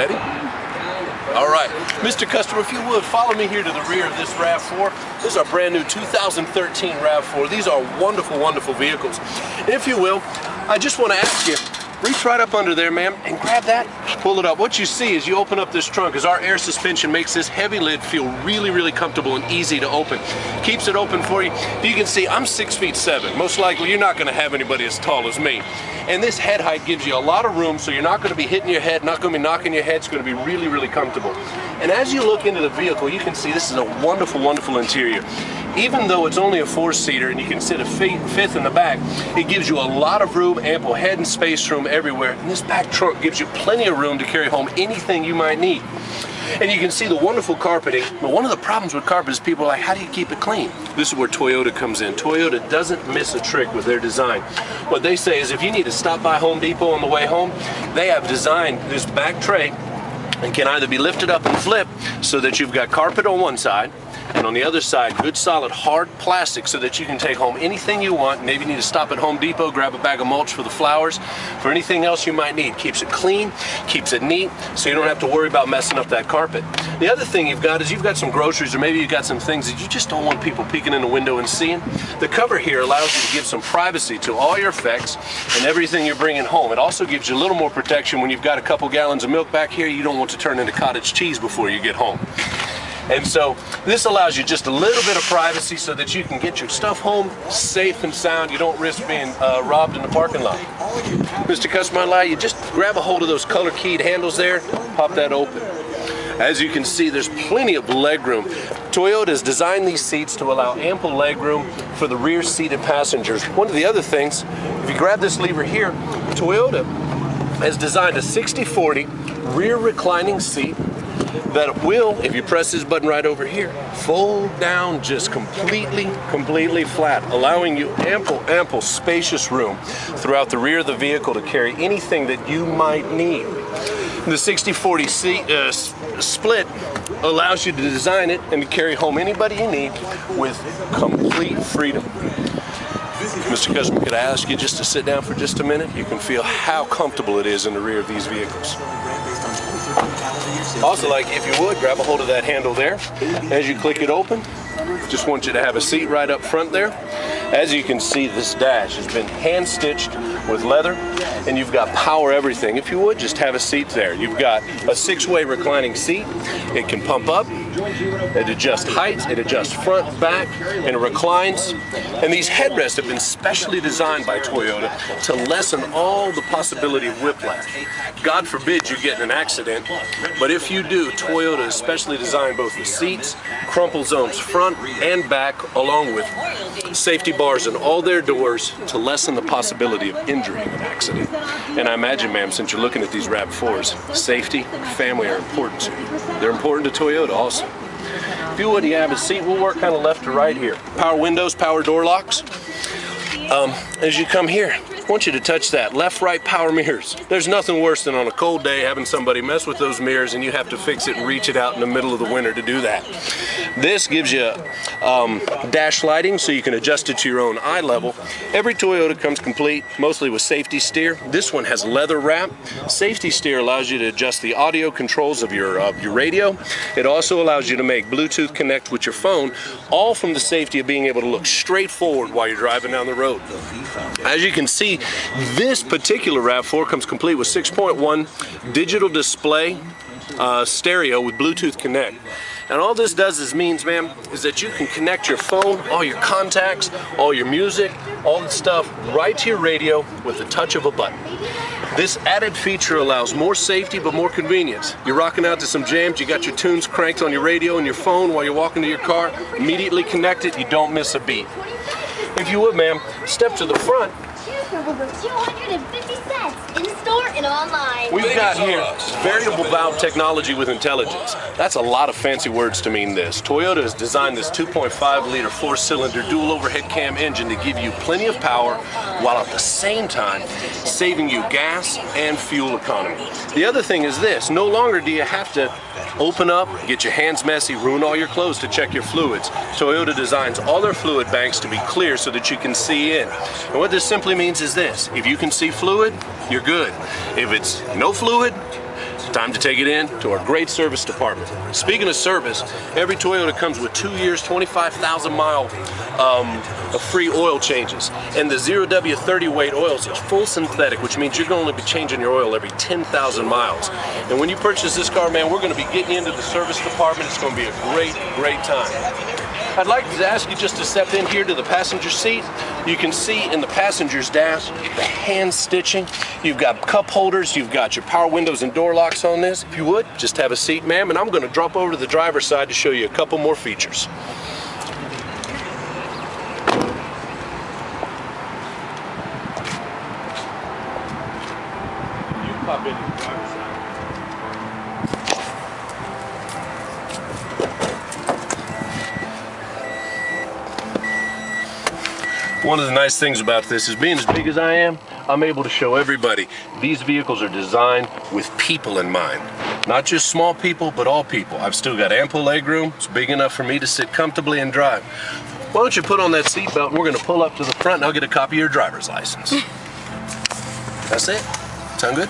Ready? All right, Mr. Customer, if you would, follow me here to the rear of this RAV4. This is our brand new 2013 RAV4. These are wonderful, wonderful vehicles. And if you will, I just want to ask you, reach right up under there, ma'am, and grab that, pull it up. What you see is you open up this trunk, as our air suspension makes this heavy lid feel really, really comfortable and easy to open. Keeps it open for you. You can see I'm 6'7". Most likely you're not going to have anybody as tall as me. And this head height gives you a lot of room, so you're not going to be hitting your head, not going to be knocking your head. It's going to be really, really comfortable. And as you look into the vehicle, you can see this is a wonderful, wonderful interior. Even though it's only a 4-seater and you can sit a fifth in the back, it gives you a lot of room, ample head and space room everywhere. And this back trunk gives you plenty of room to carry home anything you might need. And you can see the wonderful carpeting. But one of the problems with carpet is people are like, how do you keep it clean? This is where Toyota comes in. Toyota doesn't miss a trick with their design. What they say is if you need to stop by Home Depot on the way home, they have designed this back tray and can either be lifted up and flipped so that you've got carpet on one side, and on the other side, good solid hard plastic so that you can take home anything you want. Maybe you need to stop at Home Depot, grab a bag of mulch for the flowers, for anything else you might need. Keeps it clean, keeps it neat, so you don't have to worry about messing up that carpet. The other thing you've got is you've got some groceries, or maybe you've got some things that you just don't want people peeking in the window and seeing. The cover here allows you to give some privacy to all your effects and everything you're bringing home. It also gives you a little more protection when you've got a couple gallons of milk back here. You don't want to turn into cottage cheese before you get home. And so this allows you just a little bit of privacy so that you can get your stuff home safe and sound. You don't risk being robbed in the parking lot. Mr. Customer, allow you just grab a hold of those color keyed handles there, pop that open. As you can see, there's plenty of leg room. Toyota has designed these seats to allow ample leg room for the rear seated passengers. One of the other things, if you grab this lever here, Toyota has designed a 60/40 rear reclining seat that will, if you press this button right over here, fold down just completely flat, allowing you ample spacious room throughout the rear of the vehicle to carry anything that you might need. The 60/40 seat split allows you to design it and to carry home anybody you need with complete freedom. Mr. Customer, could I ask you just to sit down for just a minute? You can feel how comfortable it is in the rear of these vehicles. Also, like, if you would, grab a hold of that handle there. As you click it open, just want you to have a seat right up front there. As you can see, this dash has been hand stitched with leather, and you've got power everything. If you would, just have a seat there. You've got a 6-way reclining seat. It can pump up, it adjusts height, it adjusts front, back, and it reclines. And these headrests have been specially designed by Toyota to lessen all the possibility of whiplash. God forbid you get in an accident, but if you do, Toyota has specially designed both the seats, crumple zones front and back, along with safety bars in all their doors to lessen the possibility of injury in an accident. And I imagine, ma'am, since you're looking at these RAV4s, safety and family are important to you. They're important to Toyota also. If you would, you have a seat. We'll work kind of left to right here. Power windows, power door locks. As you come here, I want you to touch that. Left, right, power mirrors. There's nothing worse than on a cold day having somebody mess with those mirrors and you have to fix it and reach it out in the middle of the winter to do that. This gives you dash lighting so you can adjust it to your own eye level. Every Toyota comes complete, mostly with safety steer. This one has leather wrap. Safety steer allows you to adjust the audio controls of your radio. It also allows you to make Bluetooth connect with your phone, all from the safety of being able to look straight forward while you're driving down the road. As you can see, this particular RAV4 comes complete with 6.1 digital display stereo with Bluetooth Connect. And all this means, ma'am, is that you can connect your phone, all your contacts, all your music, all the stuff right to your radio with the touch of a button. This added feature allows more safety but more convenience. You're rocking out to some jams, you got your tunes cranked on your radio and your phone while you're walking to your car, immediately connect it, you don't miss a beat. If you would, ma'am, step to the front. For over 250 cents in store and online. We've got here variable valve technology with intelligence. That's a lot of fancy words to mean this. Toyota has designed this 2.5-liter 4-cylinder dual overhead cam engine to give you plenty of power while at the same time saving you gas and fuel economy. The other thing is this, no longer do you have to open up, get your hands messy, ruin all your clothes to check your fluids. Toyota designs all their fluid banks to be clear so that you can see in. And what this simply means is this, if you can see fluid, you're good. If it's no fluid, Time to take it in to our great service department. Speaking of service, every Toyota comes with 2 years, 25,000 mile of free oil changes. And the 0W30 weight oils are full synthetic, which means you're going to be changing your oil every 10,000 miles. And when you purchase this car, man, we're going to be getting you into the service department. It's going to be a great, great time. I'd like to ask you just to step in here to the passenger seat. You can see in the passenger's dash the hand stitching. You've got cup holders, you've got your power windows and door locks on this. If you would, just have a seat, ma'am, and I'm going to drop over to the driver's side to show you a couple more features. You pop into the driver's side. One of the nice things about this is being as big as I am, I'm able to show everybody these vehicles are designed with people in mind. Not just small people, but all people. I've still got ample leg room. It's big enough for me to sit comfortably and drive. Why don't you put on that seatbelt and we're gonna pull up to the front and I'll get a copy of your driver's license. That's it. Sound good?